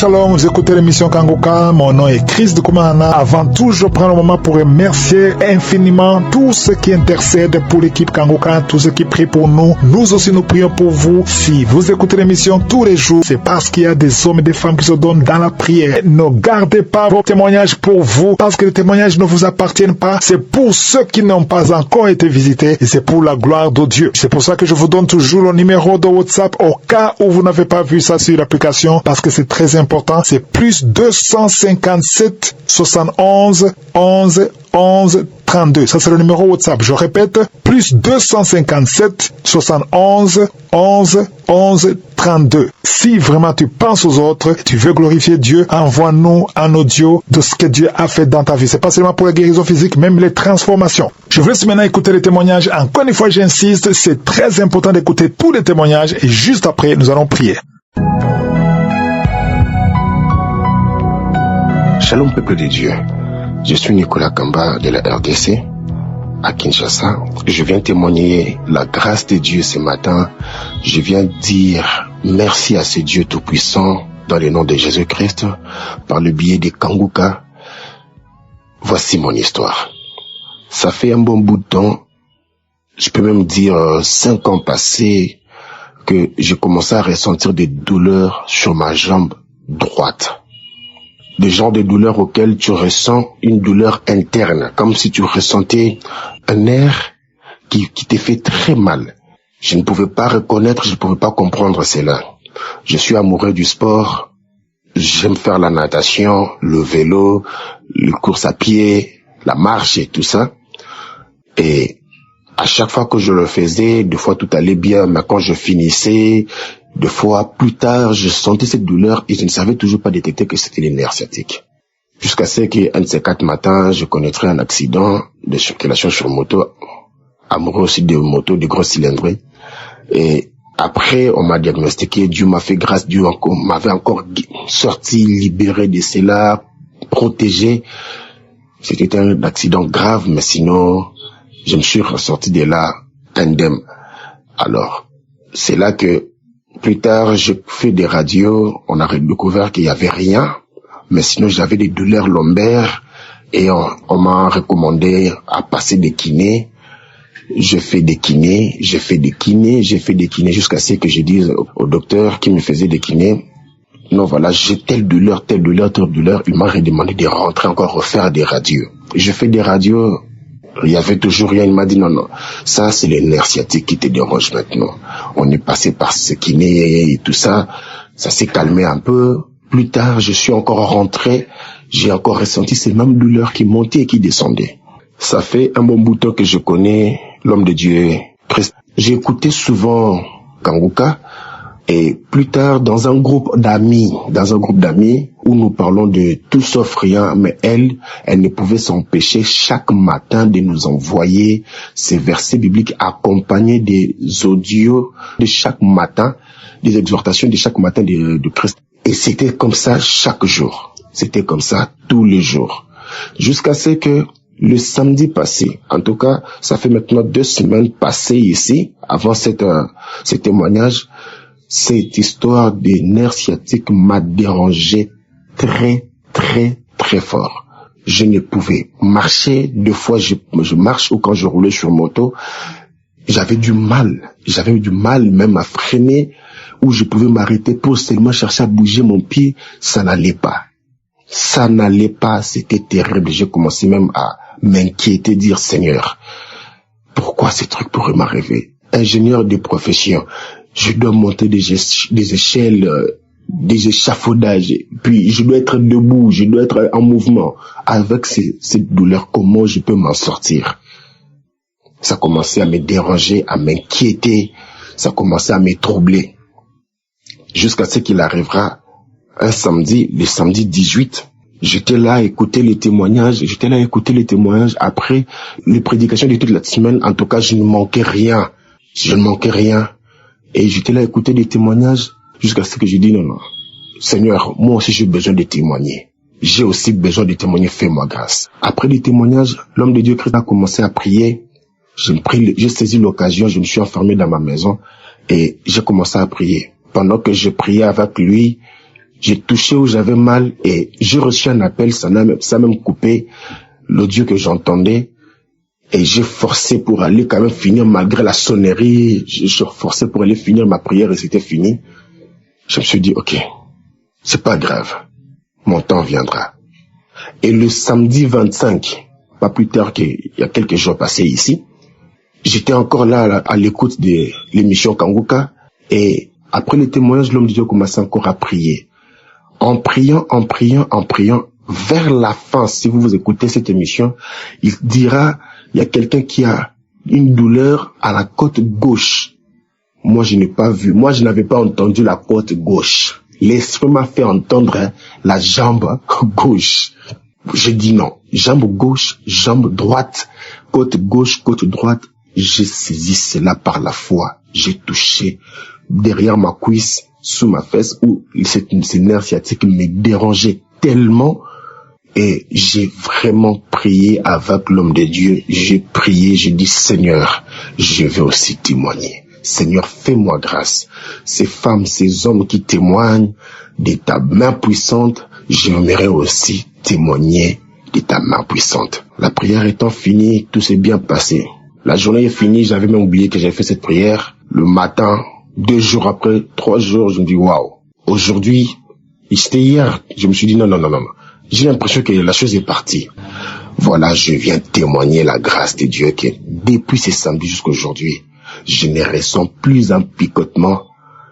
Shalom, vous écoutez l'émission Kanguka, mon nom est Chris de Koumana. Avant tout, je prends le moment pour remercier infiniment tous ceux qui intercèdent pour l'équipe Kanguka, tous ceux qui prient pour nous. Nous aussi, nous prions pour vous. Si vous écoutez l'émission tous les jours, c'est parce qu'il y a des hommes et des femmes qui se donnent dans la prière. Ne gardez pas vos témoignages pour vous, parce que les témoignages ne vous appartiennent pas. C'est pour ceux qui n'ont pas encore été visités et c'est pour la gloire de Dieu. C'est pour ça que je vous donne toujours le numéro de WhatsApp au cas où vous n'avez pas vu ça sur l'application, parce que c'est très important. C'est plus 257 71 11 11 32. Ça, c'est le numéro WhatsApp. Je répète, plus 257 71 11 11 32. Si vraiment tu penses aux autres, tu veux glorifier Dieu, envoie-nous un audio de ce que Dieu a fait dans ta vie. C'est pas seulement pour la guérison physique, même les transformations. Je vous laisse maintenant écouter les témoignages. Encore une fois, j'insiste, c'est très important d'écouter tous les témoignages et juste après, nous allons prier. Shalom peuple de Dieu, je suis Nicolas Kamba de la RDC à Kinshasa. Je viens témoigner la grâce de Dieu ce matin. Je viens dire merci à ce Dieu tout-puissant dans le nom de Jésus-Christ par le biais des Kanguka. Voici mon histoire. Ça fait un bon bout de temps, je peux même dire 5 ans passés, que j'ai commencé à ressentir des douleurs sur ma jambe droite. Des genres de douleurs auxquelles tu ressens une douleur interne, comme si tu ressentais un nerf qui te fait très mal. Je ne pouvais pas reconnaître, je ne pouvais pas comprendre cela. Je suis amoureux du sport, j'aime faire la natation, le vélo, le course à pied, la marche et tout ça. Et à chaque fois que je le faisais, des fois tout allait bien, mais quand je finissais, des fois, plus tard, je sentais cette douleur et je ne savais toujours pas détecter que c'était les nerfs sciatiques. Jusqu'à ce qu'un de ces 4 matins, je connaîtrais un accident de circulation sur moto, amoureux aussi de moto, de gros cylindrées. Et après, on m'a diagnostiqué, Dieu m'a fait grâce, Dieu m'avait encore sorti, libéré de cela, protégé. C'était un accident grave, mais sinon, je me suis ressorti de là indemne. Alors, c'est là que plus tard, j'ai fait des radios, on a découvert qu'il n'y avait rien, mais sinon j'avais des douleurs lombaires et on m'a recommandé à passer des kinés. J'ai fait des kinés jusqu'à ce que je dise au docteur qui me faisait des kinés, non voilà, j'ai telle douleur, il m'a redemandé de rentrer encore refaire des radios. Je fais des radios, il y avait toujours rien, il m'a dit non, ça c'est les nerfs sciatiques qui te dérangent maintenant. On est passé par ce kiné et tout ça, ça s'est calmé un peu. Plus tard, je suis encore rentré, j'ai encore ressenti ces mêmes douleurs qui montaient et qui descendaient. Ça fait un bon bout de temps que je connais l'homme de Dieu, Christ. J'ai écouté souvent Kanguka, et plus tard, dans un groupe d'amis où nous parlons de tout sauf rien, mais elle ne pouvait s'empêcher chaque matin de nous envoyer ces versets bibliques accompagnés des audios de chaque matin, des exhortations de chaque matin de Christ. Et c'était comme ça chaque jour. C'était comme ça tous les jours. Jusqu'à ce que le samedi passé, en tout cas, ça fait maintenant 2 semaines passées ici, avant ce témoignage, cette histoire des nerfs sciatiques m'a dérangé très, très, très fort. Je ne pouvais marcher. 2 fois, je marche ou quand je roulais sur moto, j'avais du mal même à freiner, où je pouvais m'arrêter pour seulement chercher à bouger mon pied. Ça n'allait pas, c'était terrible. J'ai commencé même à m'inquiéter, dire Seigneur, pourquoi ces trucs pourraient m'arriver? Ingénieur de profession, je dois monter des échelles, des échafaudages, puis je dois être debout, je dois être en mouvement. Avec cette douleur, comment je peux m'en sortir? Ça commençait à me déranger, à m'inquiéter, ça commençait à me troubler. Jusqu'à ce qu'il arrivera un samedi, le samedi 18, j'étais là à écouter les témoignages, après les prédications de toute la semaine. En tout cas, je ne manquais rien. Et j'étais là à écouter des témoignages jusqu'à ce que je dis non, Seigneur, moi aussi j'ai besoin de témoigner. Fais-moi grâce. Après les témoignages, l'homme de Dieu Christ a commencé à prier. J'ai saisi l'occasion, je me suis enfermé dans ma maison et j'ai commencé à prier. Pendant que je priais avec lui, J'ai touché où j'avais mal et j'ai reçu un appel, ça même coupé l'audio que j'entendais. Et j'ai forcé pour aller quand même finir malgré la sonnerie. J'ai forcé pour aller finir ma prière et c'était fini. Je me suis dit, ok, c'est pas grave. Mon temps viendra. Et le samedi 25, pas plus tard qu'il y a quelques jours passés ici, j'étais encore là à l'écoute de l'émission Kanguka. Et après le témoignage, l'homme de Dieu commençait encore à prier. En priant, vers la fin, si vous écoutez cette émission, il dira, il y a quelqu'un qui a une douleur à la côte gauche. Moi, je n'ai pas vu. Moi, je n'avais pas entendu la côte gauche. L'esprit m'a fait entendre la jambe gauche. Je dis non. Jambe gauche, jambe droite, côte gauche, côte droite. J'ai saisi cela par la foi. J'ai touché derrière ma cuisse, sous ma fesse, où ces nerfs sciatiques me dérangeaient tellement. Et j'ai vraiment prié avec l'homme de Dieu. J'ai prié, j'ai dit, Seigneur, je vais aussi témoigner. Seigneur, fais-moi grâce. Ces femmes, ces hommes qui témoignent de ta main puissante, j'aimerais aussi témoigner de ta main puissante. La prière étant finie, tout s'est bien passé. La journée est finie, j'avais même oublié que j'avais fait cette prière. Le matin, 2 jours après, 3 jours, je me dis, waouh. Aujourd'hui, c'était hier, je me suis dit, non. J'ai l'impression que la chose est partie. Voilà, je viens témoigner la grâce de Dieu que depuis ce samedi jusqu'à aujourd'hui, je ne ressens plus un picotement,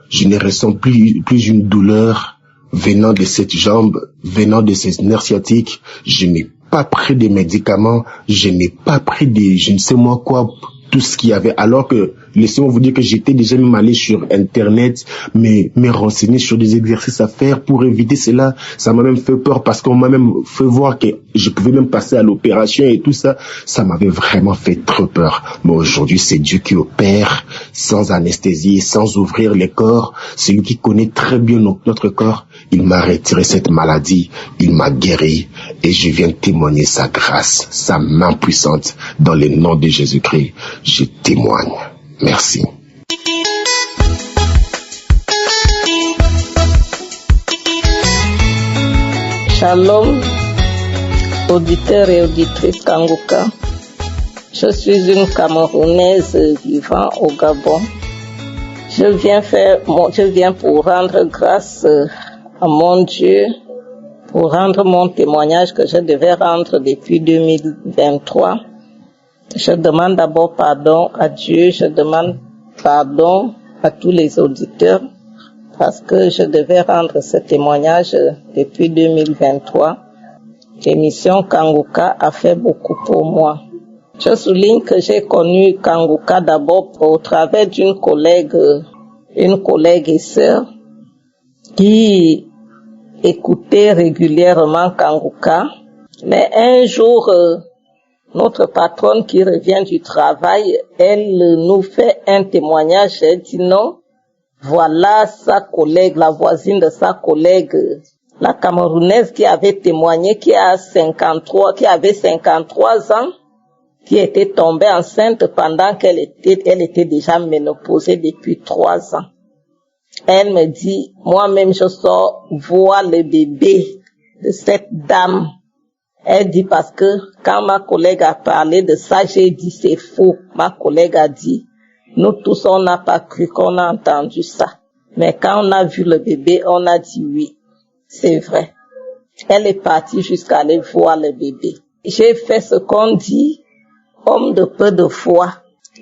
je ne ressens plus une douleur venant de cette jambe, venant de ces nerfs sciatiques. Je n'ai pas pris de médicaments, je n'ai pas pris de je ne sais moi quoi, tout ce qu'il y avait. Alors que, laissez-moi vous dire que j'étais déjà même allé sur Internet, me renseigner sur des exercices à faire pour éviter cela. Ça m'a même fait peur parce qu'on m'a même fait voir que je pouvais même passer à l'opération et tout ça. Ça m'avait vraiment fait trop peur. Mais aujourd'hui, c'est Dieu qui opère sans anesthésie, sans ouvrir les corps. C'est lui qui connaît très bien notre corps. Il m'a retiré cette maladie, il m'a guéri et je viens témoigner sa grâce, sa main puissante dans le nom de Jésus-Christ. Je témoigne. Merci. Shalom, auditeurs et auditrices Kanguka. Je suis une Camerounaise vivant au Gabon. Je viens pour rendre grâce à mon Dieu, pour rendre mon témoignage que je devais rendre depuis 2023. Je demande d'abord pardon à Dieu, je demande pardon à tous les auditeurs parce que je devais rendre ce témoignage depuis 2023. L'émission Kanguka a fait beaucoup pour moi. Je souligne que j'ai connu Kanguka d'abord au travers d'une collègue et sœur qui écoutait régulièrement Kanguka. Mais un jour, notre patronne qui revient du travail, elle nous fait un témoignage. Elle dit non, voilà sa collègue, la voisine de sa collègue, la Camerounaise qui avait témoigné, qui avait 53 ans, qui était tombée enceinte pendant qu'elle était déjà ménopausée depuis 3 ans. Elle me dit, moi-même je sors voir le bébé de cette dame. Elle dit parce que quand ma collègue a parlé de ça, j'ai dit c'est faux. Ma collègue a dit, nous tous on n'a pas cru qu'on a entendu ça. Mais quand on a vu le bébé, on a dit oui, c'est vrai. Elle est partie jusqu'à aller voir le bébé. J'ai fait ce qu'on dit, homme de peu de foi.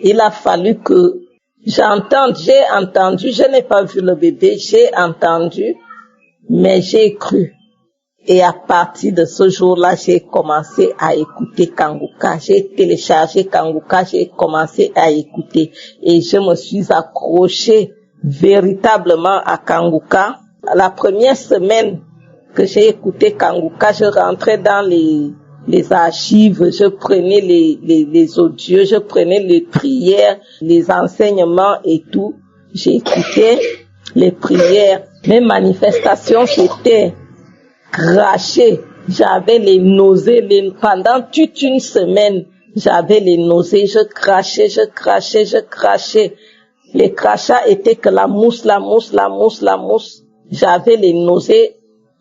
Il a fallu que j'ai entendu, je n'ai pas vu le bébé, j'ai entendu, mais j'ai cru. Et à partir de ce jour-là, j'ai commencé à écouter Kanguka. J'ai téléchargé Kanguka, j'ai commencé à écouter. Et je me suis accrochée véritablement à Kanguka. La première semaine que j'ai écouté Kanguka, je rentrais dans les archives, je prenais les audios, je prenais les prières, les enseignements et tout. J'écoutais les prières. Mes manifestations, j'étais crachée. J'avais les nausées. Pendant toute une semaine, j'avais les nausées. Je crachais. Les crachats étaient que la mousse. J'avais les nausées.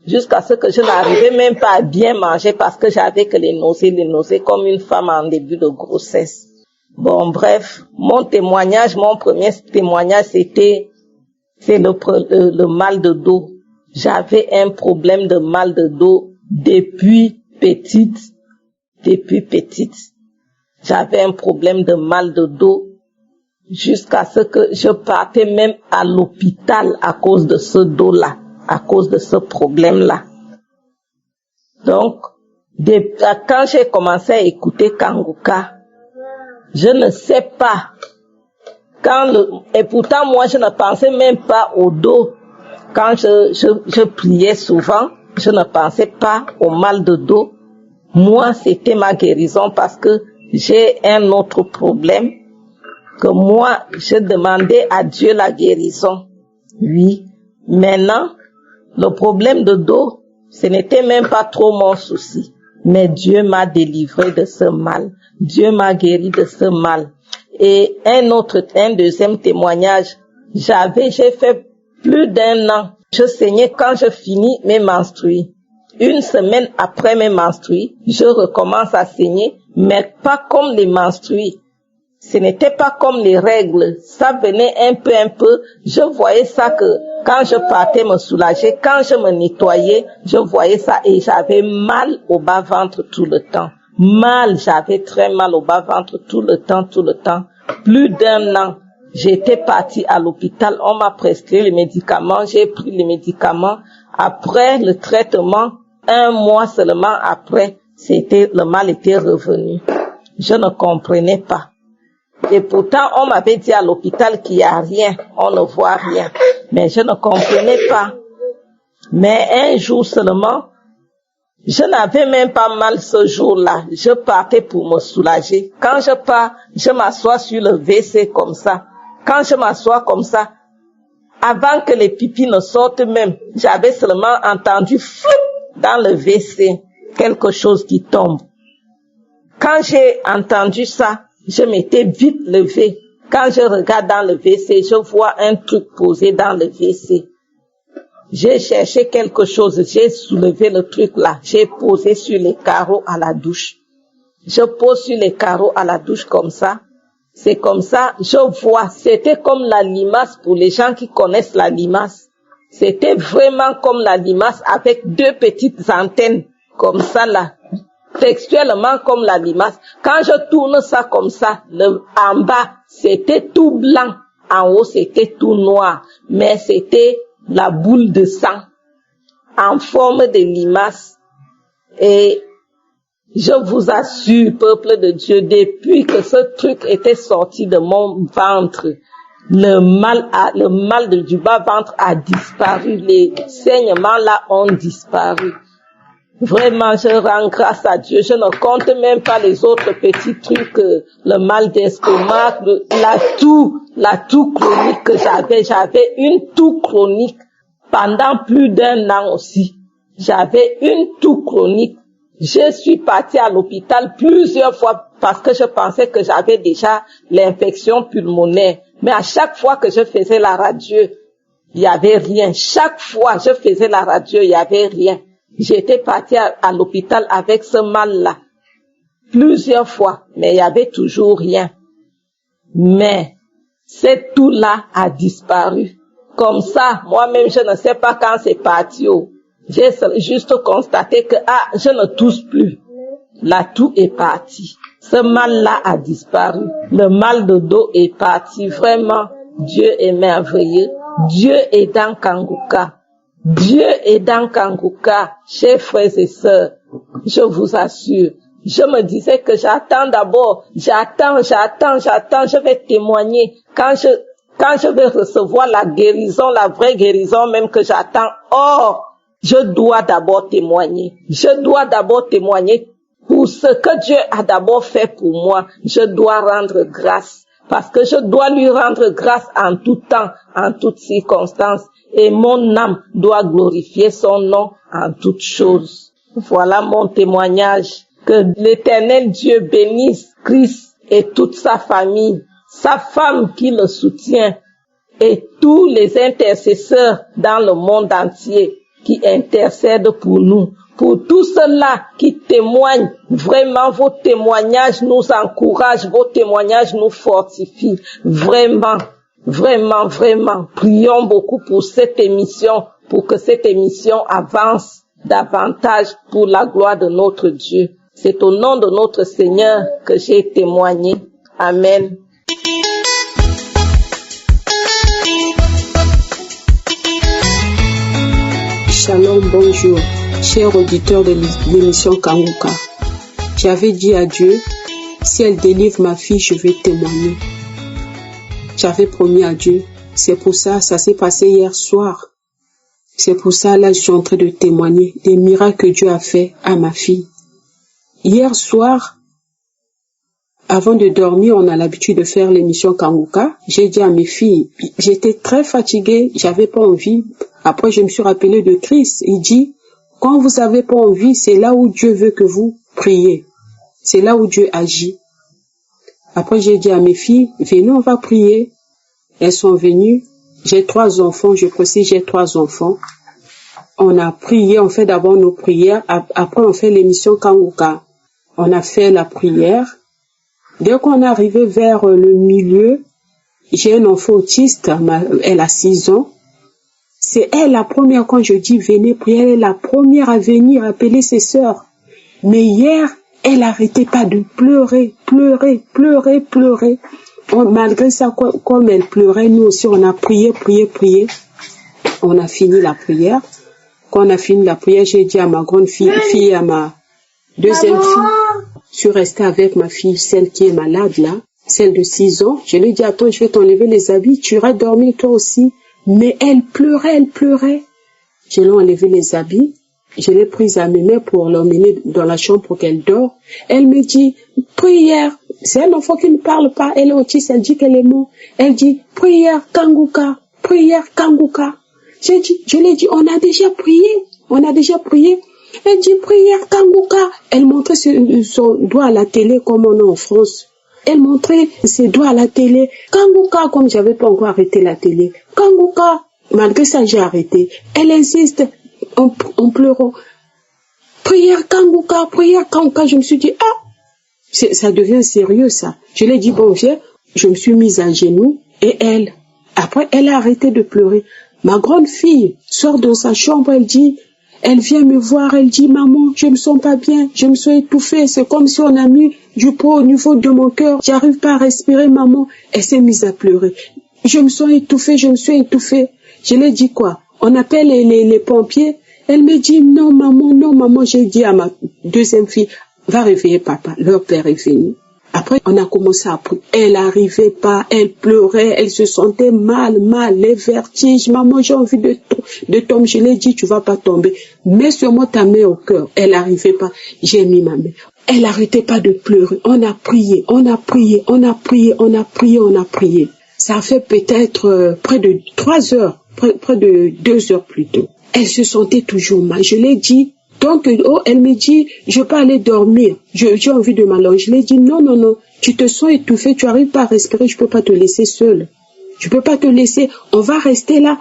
jusqu'à ce que je n'arrivais même pas à bien manger parce que j'avais que les nausées comme une femme en début de grossesse. Bon, bref, mon premier témoignage, c'est le mal de dos. J'avais un problème de mal de dos depuis petite. J'avais un problème de mal de dos jusqu'à ce que je partais même à l'hôpital à cause de ce dos-là, à cause de ce problème-là. Donc, quand j'ai commencé à écouter Kanguka, je ne sais pas. Et pourtant, moi, je ne pensais même pas au dos. Quand je priais souvent, je ne pensais pas au mal de dos. Moi, c'était ma guérison parce que j'ai un autre problème. Que moi, je demandais à Dieu la guérison. Oui. Maintenant, le problème de dos, ce n'était même pas trop mon souci. Mais Dieu m'a délivré de ce mal. Dieu m'a guéri de ce mal. Et un deuxième témoignage, j'ai fait plus d'1 an. Je saignais quand je finis mes menstrues. 1 semaine après mes menstrues, je recommence à saigner, mais pas comme les menstrues. Ce n'était pas comme les règles. Ça venait un peu. Je voyais ça que quand je partais me soulager, quand je me nettoyais, je voyais ça et j'avais mal au bas-ventre tout le temps. J'avais très mal au bas-ventre tout le temps. Plus d'1 an, j'étais partie à l'hôpital, on m'a prescrit les médicaments, j'ai pris les médicaments. Après le traitement, 1 mois seulement après, le mal était revenu. Je ne comprenais pas. Et pourtant, on m'avait dit à l'hôpital qu'il n'y a rien, on ne voit rien. Mais je ne comprenais pas. Mais un jour seulement, je n'avais même pas mal ce jour-là. Je partais pour me soulager. Quand je pars, je m'assois sur le WC comme ça. Quand je m'assois comme ça, avant que les pipis ne sortent même, j'avais seulement entendu flou dans le WC, quelque chose qui tombe. Quand j'ai entendu ça, je m'étais vite levée. Quand je regarde dans le WC, je vois un truc posé dans le WC. J'ai cherché quelque chose, j'ai soulevé le truc là, j'ai posé sur les carreaux à la douche. Je pose sur les carreaux à la douche comme ça. C'est comme ça, je vois, c'était comme la limace pour les gens qui connaissent la limace. C'était vraiment comme la limace avec 2 petites antennes comme ça là. Textuellement comme la limace. Quand je tourne ça comme ça, en bas, c'était tout blanc. En haut, c'était tout noir. Mais c'était la boule de sang en forme de limace. Et je vous assure, peuple de Dieu, depuis que ce truc était sorti de mon ventre, le mal du bas-ventre a disparu. Les saignements là ont disparu. Vraiment, je rends grâce à Dieu. Je ne compte même pas les autres petits trucs, le mal d'estomac, la toux chronique que j'avais. J'avais une toux chronique pendant plus d'1 an aussi. J'avais une toux chronique. Je suis partie à l'hôpital plusieurs fois parce que je pensais que j'avais déjà l'infection pulmonaire. Mais à chaque fois que je faisais la radio, il n'y avait rien. Chaque fois que je faisais la radio, il n'y avait rien. J'étais partie à l'hôpital avec ce mal-là. Plusieurs fois, mais il y avait toujours rien. Mais, cette toux-là a disparu. Comme ça, moi-même, je ne sais pas quand c'est parti. J'ai juste constaté que, je ne tousse plus. La toux est partie. Ce mal-là a disparu. Le mal de dos est parti. Vraiment, Dieu est merveilleux. Dieu est dans Kanguka. Dieu est dans Kanguka, chers frères et sœurs, je vous assure. Je me disais que j'attends d'abord, j'attends, je vais témoigner. Quand je vais recevoir la guérison, la vraie guérison même que j'attends, je dois d'abord témoigner. Je dois d'abord témoigner pour ce que Dieu a d'abord fait pour moi. Je dois rendre grâce. Parce que je dois lui rendre grâce en tout temps, en toutes circonstances. Et mon âme doit glorifier son nom en toutes choses. Voilà mon témoignage. Que l'Éternel Dieu bénisse Christ et toute sa famille, sa femme qui le soutient et tous les intercesseurs dans le monde entier. qui intercèdent pour nous. Pour tous ceux-là qui témoignent, vraiment vos témoignages nous encouragent, vos témoignages nous fortifient. Vraiment, vraiment, vraiment, prions beaucoup pour cette émission, pour que cette émission avance davantage pour la gloire de notre Dieu. C'est au nom de notre Seigneur que j'ai témoigné. Amen. Shalom, bonjour, chers auditeurs de l'émission Kanguka. J'avais dit à Dieu, si elle délivre ma fille, je vais témoigner. J'avais promis à Dieu. C'est pour ça s'est passé hier soir. C'est pour ça, là, je suis en train de témoigner des miracles que Dieu a fait à ma fille. Hier soir, avant de dormir, on a l'habitude de faire l'émission Kanguka. J'ai dit à mes filles, j'étais très fatiguée, j'avais pas envie. Après, je me suis rappelé de Christ. Il dit, quand vous avez pas envie, c'est là où Dieu veut que vous priez. C'est là où Dieu agit. Après, j'ai dit à mes filles, venez, on va prier. Elles sont venues. J'ai 3 enfants, je précise, j'ai 3 enfants. On a prié, on fait d'abord nos prières. Après, on fait l'émission Kanguka. On a fait la prière. Dès qu'on est arrivé vers le milieu, j'ai un enfant autiste, elle a 6 ans. C'est elle la première, quand je dis venez prier, elle est la première à venir appeler ses sœurs. Mais hier, elle n'arrêtait pas de pleurer. Malgré ça, comme elle pleurait, nous aussi, on a prié. On a fini la prière. Quand on a fini la prière, j'ai dit à ma grande fille, à ma deuxième fille, je suis restée avec ma fille, celle qui est malade là, celle de 6 ans. Je lui ai dit, attends, je vais t'enlever les habits, tu iras dormir toi aussi. Mais elle pleurait. Je lui ai enlevé les habits. Je l'ai prise à mes mains pour l'emmener dans la chambre pour qu'elle dort. Elle me dit, prière. C'est un enfant qui ne parle pas. Elle est autiste, elle dit qu'elle est morte. Elle dit, prière Kanguka. Je lui ai dit, on a déjà prié. Elle dit, prière Kanguka. Elle montrait son doigt à la télé comme on est en France. Elle montrait ses doigts à la télé. Kanguka, comme j'avais pas encore arrêté la télé. Kanguka. Malgré ça, j'ai arrêté. Elle insiste en pleurant. Prière Kanguka. Je me suis dit, ça devient sérieux, ça. Je l'ai dit, bon, je me suis mise à genoux et après, elle a arrêté de pleurer. Ma grande fille sort dans sa chambre, elle vient me voir, elle dit, maman, je me sens pas bien, je me sens étouffée, c'est comme si on a mis du poids au niveau de mon cœur, j'arrive pas à respirer, maman. Elle s'est mise à pleurer. Je me sens étouffée. Je lui ai dit quoi? On appelle les pompiers. Elle me dit, non, maman. J'ai dit à ma deuxième fille, va réveiller papa. Leur père est venu. Après, on a commencé à prier. Elle n'arrivait pas, elle pleurait, elle se sentait mal, les vertiges. Maman, j'ai envie de tomber. Je lui ai dit, tu vas pas tomber. Mets sur moi ta main au cœur. Elle n'arrivait pas. J'ai mis ma main. Elle n'arrêtait pas de pleurer. On a prié. Ça a fait peut-être près de 3 heures, près de 2 heures plus tôt. Elle se sentait toujours mal. Je l'ai dit. Donc, elle me dit, je peux aller dormir. J'ai envie de m'allonger. Je lui ai dit, non. Tu te sens étouffée, tu n'arrives pas à respirer, je peux pas te laisser seule. Je peux pas te laisser. On va rester là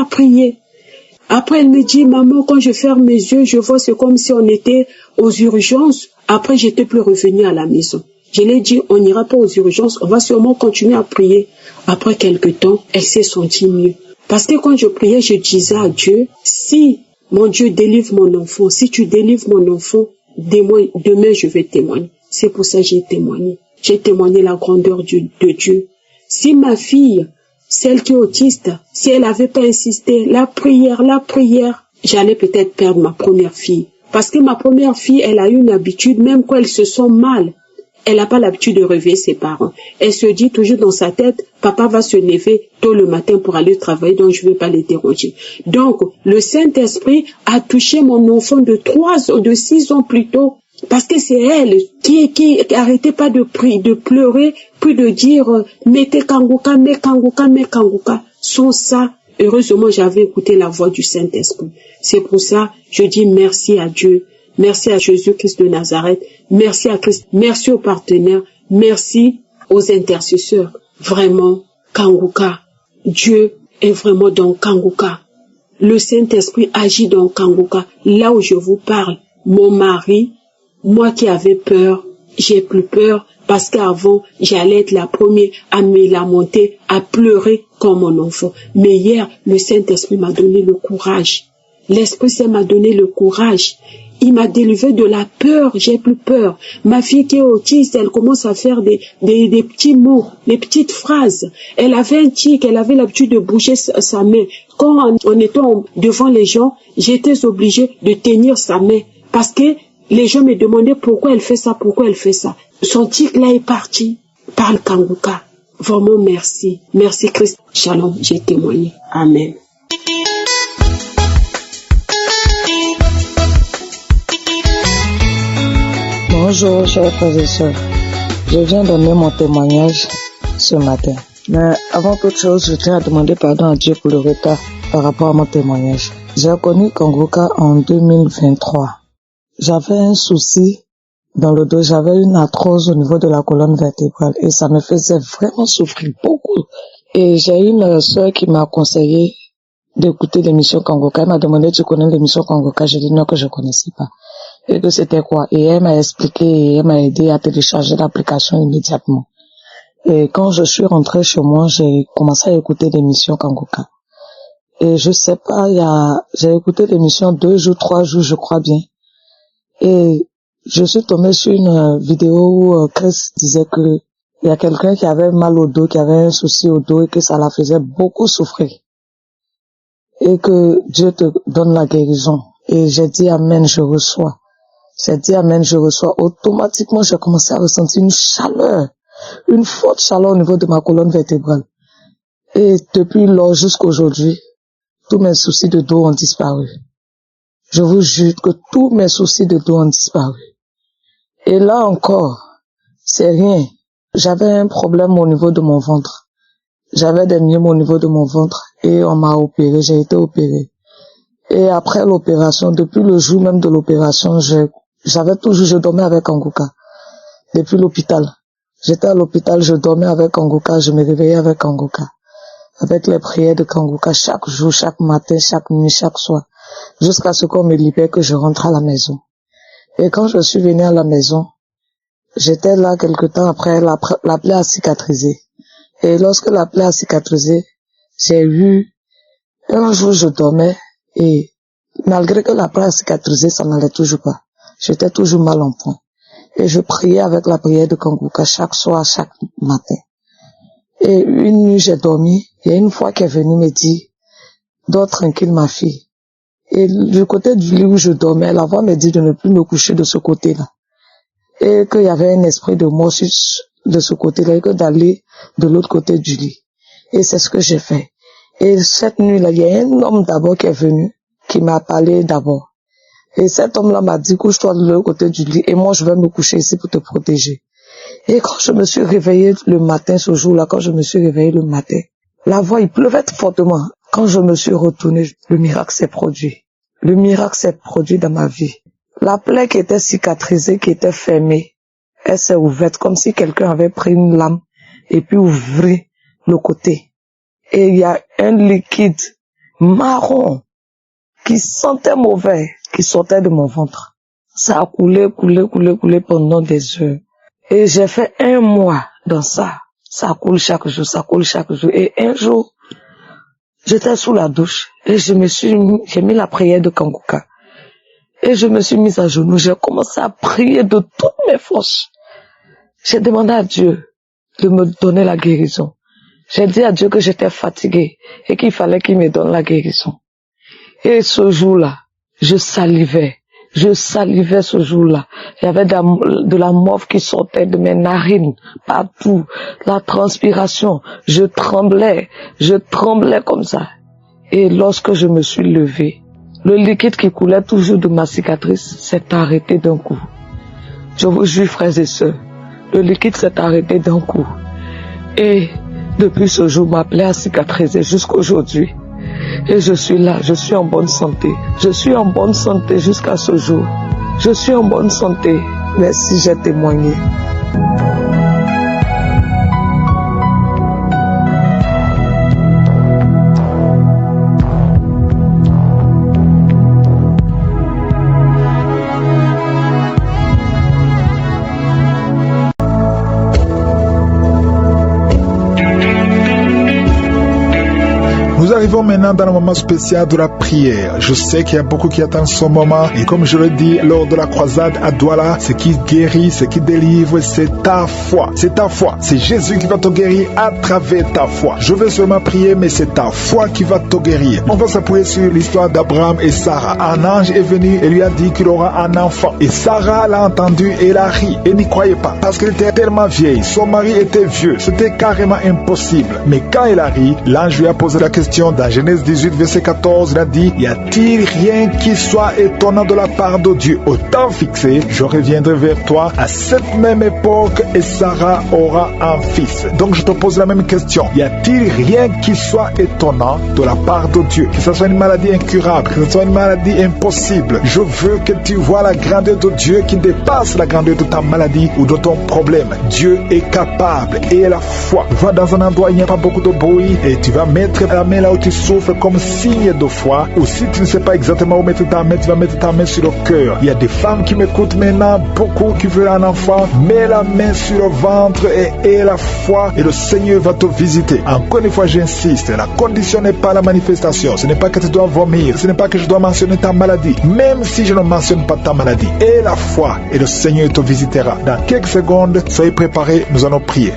prier. Après, elle me dit, maman, quand je ferme mes yeux, je vois, c'est comme si on était aux urgences. Après, j'étais plus revenue à la maison. Je lui ai dit, on n'ira pas aux urgences, on va sûrement continuer à prier. Après quelque temps, elle s'est sentie mieux. Parce que quand je priais, je disais à Dieu, si mon Dieu délivre mon enfant, si tu délivres mon enfant, demain je vais témoigner. C'est pour ça que j'ai témoigné. J'ai témoigné la grandeur de Dieu. Si ma fille, celle qui est autiste, si elle n'avait pas insisté, la prière, j'allais peut-être perdre ma première fille. Parce que ma première fille, elle a eu une habitude, même quand elle se sent mal, elle n'a pas l'habitude de réveiller ses parents. Elle se dit toujours dans sa tête, papa va se lever tôt le matin pour aller travailler, donc je ne vais pas les déranger. Donc, le Saint-Esprit a touché mon enfant de 6 ans plus tôt, parce que c'est elle qui arrêtait pas de pleurer, puis de dire, mettez Kanguka. Sans ça, heureusement, j'avais écouté la voix du Saint-Esprit. C'est pour ça, je dis merci à Dieu. Merci à Jésus-Christ de Nazareth. Merci à Christ. Merci aux partenaires. Merci aux intercesseurs. Vraiment, Kanguka. Dieu est vraiment dans Kanguka. le Saint-Esprit agit dans Kangoka. Là où je vous parle, mon mari, moi qui avais peur, j'ai plus peur parce qu'avant, j'allais être la première à me lamenter, à pleurer comme mon enfant. Mais hier, le Saint-Esprit m'a donné le courage. L'Esprit Saint m'a donné le courage. Il m'a délivré de la peur, j'ai plus peur. Ma fille qui est autiste, elle commence à faire des petits mots, des petites phrases. Elle avait un tic, elle avait l'habitude de bouger sa main. Quand en étant devant les gens, j'étais obligée de tenir sa main. Parce que les gens me demandaient pourquoi elle fait ça, pourquoi elle fait ça. Son tic là est parti par le Kangoka. Vraiment merci. Merci Christ. Shalom, j'ai témoigné. Amen. Bonjour, chers frères et sœurs. Je viens donner mon témoignage ce matin. Mais avant toute chose, je tiens à demander pardon à Dieu pour le retard par rapport à mon témoignage. J'ai connu Kangoka en 2023. J'avais un souci dans le dos, j'avais une arthrose au niveau de la colonne vertébrale et ça me faisait vraiment souffrir beaucoup. Et j'ai une sœur qui m'a conseillé d'écouter l'émission Kangoka. Elle m'a demandé, tu connais l'émission Kangoka? J'ai dit non, que je connaissais pas. Et que c'était quoi? Et elle m'a expliqué et elle m'a aidé à télécharger l'application immédiatement. Et quand je suis rentrée chez moi, j'ai commencé à écouter l'émission Kangoka. Et je sais pas, j'ai écouté l'émission 2 jours, 3 jours, je crois bien. Et je suis tombée sur une vidéo où Chris disait que il y a quelqu'un qui avait mal au dos, qui avait un souci au dos et que ça la faisait beaucoup souffrir. Et que Dieu te donne la guérison. Et j'ai dit amen, je reçois. J'ai dit amen, je reçois. Automatiquement, j'ai commencé à ressentir une chaleur, une forte chaleur au niveau de ma colonne vertébrale. Et depuis lors jusqu'à aujourd'hui, tous mes soucis de dos ont disparu. Je vous jure que tous mes soucis de dos ont disparu. Et là encore, c'est rien. J'avais un problème au niveau de mon ventre. J'avais des myèmes au niveau de mon ventre et on m'a opéré, j'ai été opéré. Et après l'opération, depuis le jour même de l'opération, je dormais avec Kangoka. Depuis l'hôpital. J'étais à l'hôpital, je dormais avec Kangoka, je me réveillais avec Kangoka. Avec les prières de Kangoka chaque jour, chaque matin, chaque nuit, chaque soir. Jusqu'à ce qu'on me libère, que je rentre à la maison. Et quand je suis venue à la maison, j'étais là quelque temps après, la plaie a cicatrisé. Et lorsque la plaie a cicatrisé, j'ai eu, un jour je dormais, et malgré que la plaie a cicatrisé, ça n'allait toujours pas. J'étais toujours mal en point. Et je priais avec la prière de Kangoka chaque soir, chaque matin. Et une nuit, j'ai dormi. Il y a une fois qui est venue me dire, dors tranquille ma fille. Et du côté du lit où je dormais, la voix me dit de ne plus me coucher de ce côté-là. Et qu'il y avait un esprit de mort de ce côté-là, et que d'aller de l'autre côté du lit. Et c'est ce que j'ai fait. Et cette nuit-là, il y a un homme d'abord qui est venu, qui m'a parlé d'abord. Et cet homme-là m'a dit, couche-toi de l'autre côté du lit, et moi je vais me coucher ici pour te protéger. Et quand je me suis réveillée le matin, ce jour-là, la voix, il pleuvait fortement. Quand je me suis retournée, le miracle s'est produit. Le miracle s'est produit dans ma vie. La plaie qui était cicatrisée, qui était fermée, elle s'est ouverte comme si quelqu'un avait pris une lame et puis ouvert le côté. Et il y a un liquide marron qui sentait mauvais, qui sortait de mon ventre. Ça a coulé pendant des heures. Et j'ai fait 1 mois dans ça. Ça coule chaque jour. Et un jour, j'étais sous la douche et j'ai mis la prière de Kangoka. Et je me suis mise à genoux. J'ai commencé à prier de toutes mes forces. J'ai demandé à Dieu de me donner la guérison. J'ai dit à Dieu que j'étais fatiguée et qu'il fallait qu'il me donne la guérison. Et ce jour-là, je salivais ce jour-là. Il y avait de la morve qui sortait de mes narines, partout. La transpiration, je tremblais comme ça. Et lorsque je me suis levée, le liquide qui coulait toujours de ma cicatrice s'est arrêté d'un coup. Je vous jure, frères et sœurs, le liquide s'est arrêté d'un coup. Et depuis ce jour, ma plaie a cicatrisé jusqu'aujourd'hui. Et je suis là, je suis en bonne santé. Je suis en bonne santé jusqu'à ce jour. Je suis en bonne santé. Merci, j'ai témoigné. arrivons maintenant dans le moment spécial de la prière. Je sais qu'il y a beaucoup qui attendent ce moment. Et comme je le dis lors de la croisade à Douala, ce qui guérit, ce qui délivre, c'est ta foi. C'est ta foi. C'est Jésus qui va te guérir à travers ta foi. Je veux seulement prier, mais c'est ta foi qui va te guérir. On va s'appuyer sur l'histoire d'Abraham et Sarah. Un ange est venu et lui a dit qu'il aura un enfant. Et Sarah l'a entendu et elle a ri. Et n'y croyait pas. Parce qu'elle était tellement vieille. Son mari était vieux. C'était carrément impossible. Mais quand elle a ri, l'ange lui a posé la question dans Genèse 18, verset 14. Il a dit, y a-t-il rien qui soit étonnant de la part de Dieu? Au temps fixé, je reviendrai vers toi à cette même époque et Sarah aura un fils. Donc je te pose la même question. Y a-t-il rien qui soit étonnant de la part de Dieu? Que ce soit une maladie incurable, que ce soit une maladie impossible. Je veux que tu vois la grandeur de Dieu qui dépasse la grandeur de ta maladie ou de ton problème. Dieu est capable et la foi. Va dans un endroit où il n'y a pas beaucoup de bruit et tu vas mettre la main là où tu souffres comme signe de foi. Ou si tu ne sais pas exactement où mettre ta main, tu vas mettre ta main sur le cœur. Il y a des femmes qui m'écoutent maintenant, beaucoup qui veulent un enfant. Mets la main sur le ventre et la foi et le Seigneur va te visiter. Encore une fois, j'insiste, la condition n'est pas la manifestation. Ce n'est pas que tu dois vomir, ce n'est pas que je dois mentionner ta maladie. Même si je ne mentionne pas ta maladie, et la foi et le Seigneur te visitera. Dans quelques secondes, soyez préparés, nous allons prier.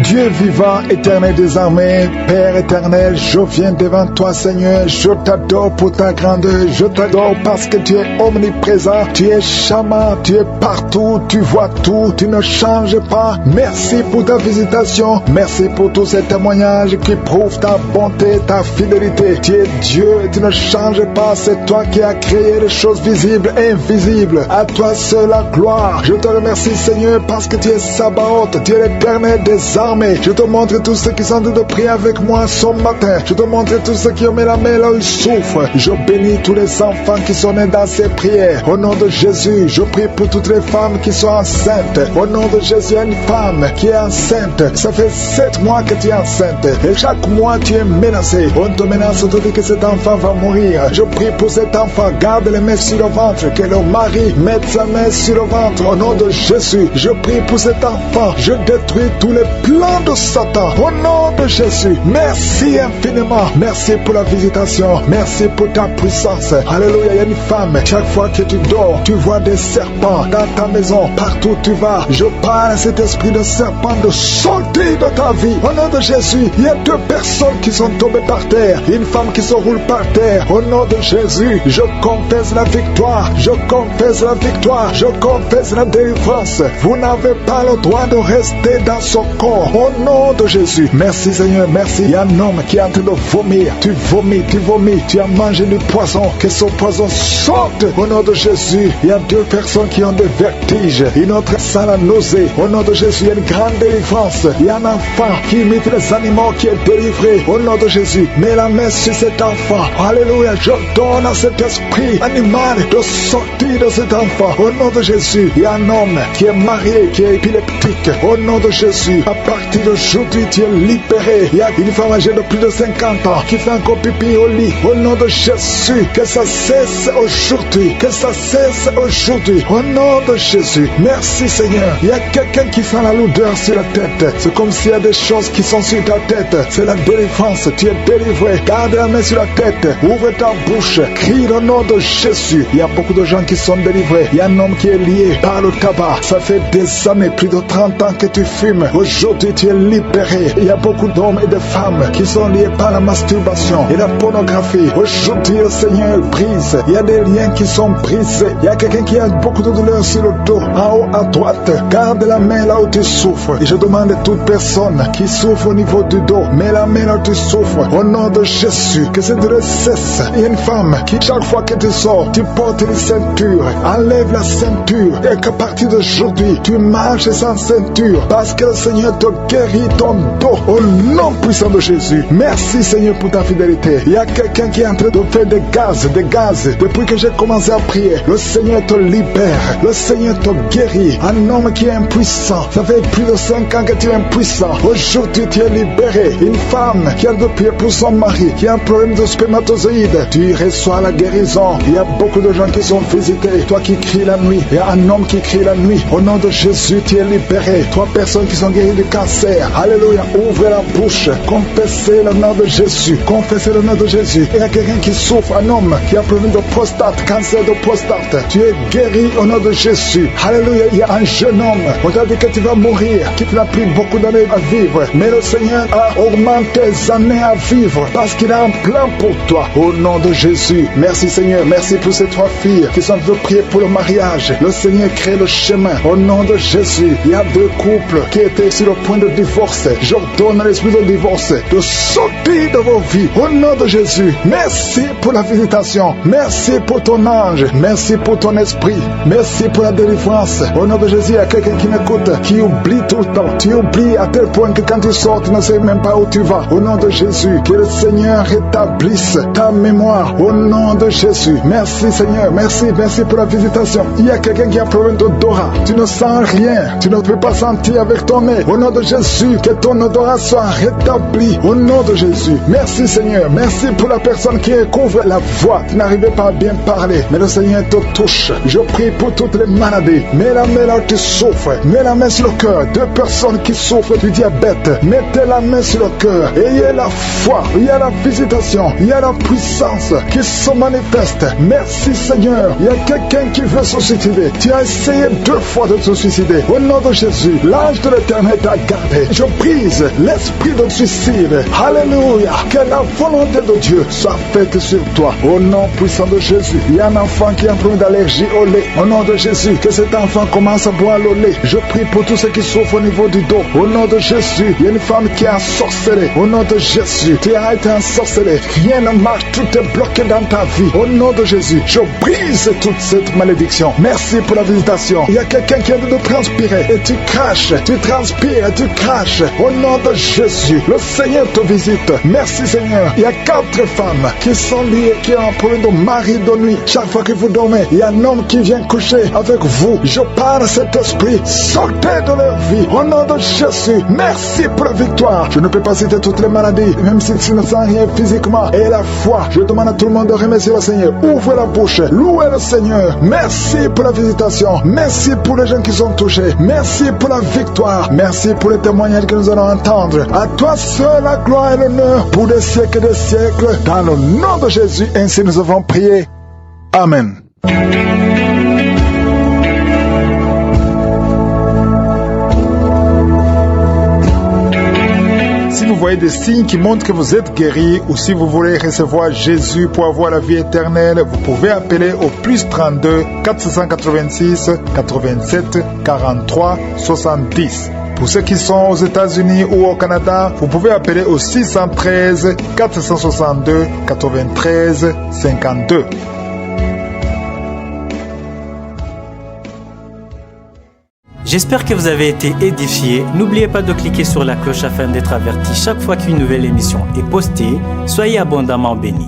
Dieu vivant, éternel des armées, Père éternel, je viens devant toi, Seigneur. Je t'adore pour ta grandeur. Je t'adore parce que tu es omniprésent. Tu es charmant. Tu es partout. Tu vois tout. Tu ne changes pas. Merci pour ta visitation. Merci pour tous ces témoignages qui prouvent ta bonté, ta fidélité. Tu es Dieu et tu ne changes pas. C'est toi qui as créé les choses visibles et invisibles. À toi seul la gloire. Je te remercie, Seigneur, parce que tu es Sabaoth. Tu es l'éternel des armées. Je te montre tous ceux qui sont en train de prier avec moi ce matin. Je te montre tous ceux qui ont mis la main là où ils souffrent. Je bénis tous les enfants qui sont nés dans ces prières. Au nom de Jésus, je prie pour toutes les femmes qui sont enceintes. Au nom de Jésus, une femme qui est enceinte. Ça fait 7 mois que tu es enceinte. Et chaque mois, tu es menacée. On te menace, on te dit que cet enfant va mourir. Je prie pour cet enfant. Garde les mains sur le ventre. Que le mari mette sa main sur le ventre. Au nom de Jésus, je prie pour cet enfant. Je détruis tous les plans de Satan, au nom de Jésus. Merci infiniment. Merci pour la visitation. Merci pour ta puissance. Alléluia. Il y a une femme, chaque fois que tu dors, tu vois des serpents dans ta maison, partout où tu vas. Je parle à cet esprit de serpent de sortir de ta vie. Au nom de Jésus, il y a 2 personnes qui sont tombées par terre. Une femme qui se roule par terre. Au nom de Jésus, je confesse la victoire. Je confesse la victoire. Je confesse la délivrance. Vous n'avez pas le droit de rester dans son corps. Au nom de Jésus. Merci Seigneur, merci. Il y a un homme qui est en train de vomir. Tu vomis. Tu as mangé du poison. Que ce poison sorte. Au nom de Jésus. Il y a 2 personnes qui ont des vertiges. Une autre sent la nausée. Au nom de Jésus, il y a une grande délivrance. Il y a un enfant qui imite les animaux qui est délivré. Au nom de Jésus. Mets la main sur cet enfant. Alléluia. Je donne à cet esprit animal de sortir de cet enfant. Au nom de Jésus. Il y a un homme qui est marié, qui est épileptique. Au nom de Jésus. À partir d'aujourd'hui, tu es libéré. Il y a une femme âgée de plus de 50 ans qui fait encore pipi au lit. Au nom de Jésus, que ça cesse aujourd'hui. Que ça cesse aujourd'hui. Au nom de Jésus. Merci Seigneur. Il y a quelqu'un qui sent la lourdeur sur la tête. C'est comme s'il y a des choses qui sont sur ta tête. C'est la délivrance. Tu es délivré. Garde la main sur la tête. Ouvre ta bouche. Crie le nom de Jésus. Il y a beaucoup de gens qui sont délivrés. Il y a un homme qui est lié par le tabac. Ça fait des années, plus de 30 ans que tu fumes. Aujourd'hui, tu es libéré. Il y a beaucoup d'hommes et de femmes qui sont liés par la masturbation et la pornographie. Aujourd'hui, le Seigneur brise. Il y a des liens qui sont brisés. Il y a quelqu'un qui a beaucoup de douleur sur le dos. En haut à droite, garde la main là où tu souffres. Et je demande à toute personne qui souffre au niveau du dos, mets la main là où tu souffres. Au nom de Jésus, que cette douleur cesse. Il y a une femme qui, chaque fois que tu sors, tu portes une ceinture. Enlève la ceinture. Et qu'à partir d'aujourd'hui, tu marches sans ceinture. Parce que le Seigneur te guéris ton dos au nom puissant de Jésus. Merci Seigneur pour ta fidélité. Il y a quelqu'un qui est en train de faire des gaz. Depuis que j'ai commencé à prier, le Seigneur te libère. Le Seigneur te guérit. Un homme qui est impuissant. Ça fait plus de 5 ans que tu es impuissant. Aujourd'hui, tu es libéré. Une femme qui a de prier pour son mari, qui a un problème de spermatozoïde. Tu reçois la guérison. Il y a beaucoup de gens qui sont visités. Toi qui cries la nuit. Il y a un homme qui crie la nuit. Au nom de Jésus, tu es libéré. 3 personnes qui sont guéries du cancer. Alléluia. Ouvrez la bouche. Confessez le nom de Jésus. Confessez le nom de Jésus. Il y a quelqu'un qui souffre, un homme qui a un problème de prostate, cancer de prostate. Tu es guéri au nom de Jésus. Alléluia. Il y a un jeune homme. On t'a dit que tu vas mourir, qu'il t'a pris beaucoup d'années à vivre. Mais le Seigneur a augmenté tes années à vivre parce qu'il a un plan pour toi. Au nom de Jésus. Merci Seigneur. Merci pour ces 3 filles qui sont venues prier pour le mariage. Le Seigneur crée le chemin. Au nom de Jésus. Il y a 2 couples qui étaient sur le point de divorce. J'ordonne à l'esprit de divorce de sortir de vos vies. Au nom de Jésus. Merci pour la visitation. Merci pour ton ange. Merci pour ton esprit. Merci pour la délivrance. Au nom de Jésus, il y a quelqu'un qui m'écoute, qui oublie tout le temps. Tu oublies à tel point que quand tu sors, tu ne sais même pas où tu vas. Au nom de Jésus, que le Seigneur rétablisse ta mémoire. Au nom de Jésus. Merci Seigneur. Merci pour la visitation. Il y a quelqu'un qui a un problème d'odorat. Tu ne sens rien. Tu ne peux pas sentir avec ton nez. Au nom de Jésus, que ton odorat soit rétabli. Au nom de Jésus. Merci Seigneur. Merci pour la personne qui recouvre la voix. Tu n'arrivais pas à bien parler, mais le Seigneur te touche. Je prie pour toutes les maladies. Mets la main là où tu souffres. Mets la main sur le cœur. 2 personnes qui souffrent du diabète. Mettez la main sur le cœur. Ayez la foi. Il y a la visitation. Il y a la puissance qui se manifeste. Merci Seigneur. Il y a quelqu'un qui veut se suicider. Tu as essayé 2 fois de te suicider. Au nom de Jésus, l'ange de l'Éternel t'a gardé. Je brise l'esprit de suicide. Alléluia. Que la volonté de Dieu soit faite sur toi. Au nom puissant de Jésus. Il y a un enfant qui a un problème d'allergie au lait. Au nom de Jésus, que cet enfant commence à boire le lait. Je prie pour tous ceux qui souffrent au niveau du dos. Au nom de Jésus, il y a une femme qui a ensorcelé. Au nom de Jésus, tu as été ensorcelé. Rien ne marche, tout est bloqué dans ta vie. Au nom de Jésus, je brise toute cette malédiction. Merci pour la visitation. Il y a quelqu'un qui a de transpirer et tu craches, tu transpires et tu craches. Au nom de Jésus, le Seigneur te visite. Merci Seigneur. Il y a 4 femmes qui sont liées, qui ont un problème de mari de nuit. Chaque fois que vous dormez, il y a un homme qui vient coucher avec vous. Je parle à cet esprit. Sortez de leur vie. Au nom de Jésus. Merci pour la victoire. Je ne peux pas citer toutes les maladies, même si tu ne sens rien physiquement. Et la foi. Je demande à tout le monde de remercier le Seigneur. Ouvrez la bouche. Louez le Seigneur. Merci pour la visitation. Merci pour les gens qui sont touchés. Merci pour la victoire. Merci pour les témoignages que nous allons entendre. À toi seul la gloire et l'honneur pour des siècles et des siècles. Dans le nom de Jésus, ainsi nous avons prié. Amen. Si vous voyez des signes qui montrent que vous êtes guéri, ou si vous voulez recevoir Jésus pour avoir la vie éternelle, vous pouvez appeler au plus 32 486 87 43 70. Pour ceux qui sont aux États-Unis ou au Canada, vous pouvez appeler au 613 462 93 52. J'espère que vous avez été édifiés. N'oubliez pas de cliquer sur la cloche afin d'être averti chaque fois qu'une nouvelle émission est postée. Soyez abondamment bénis.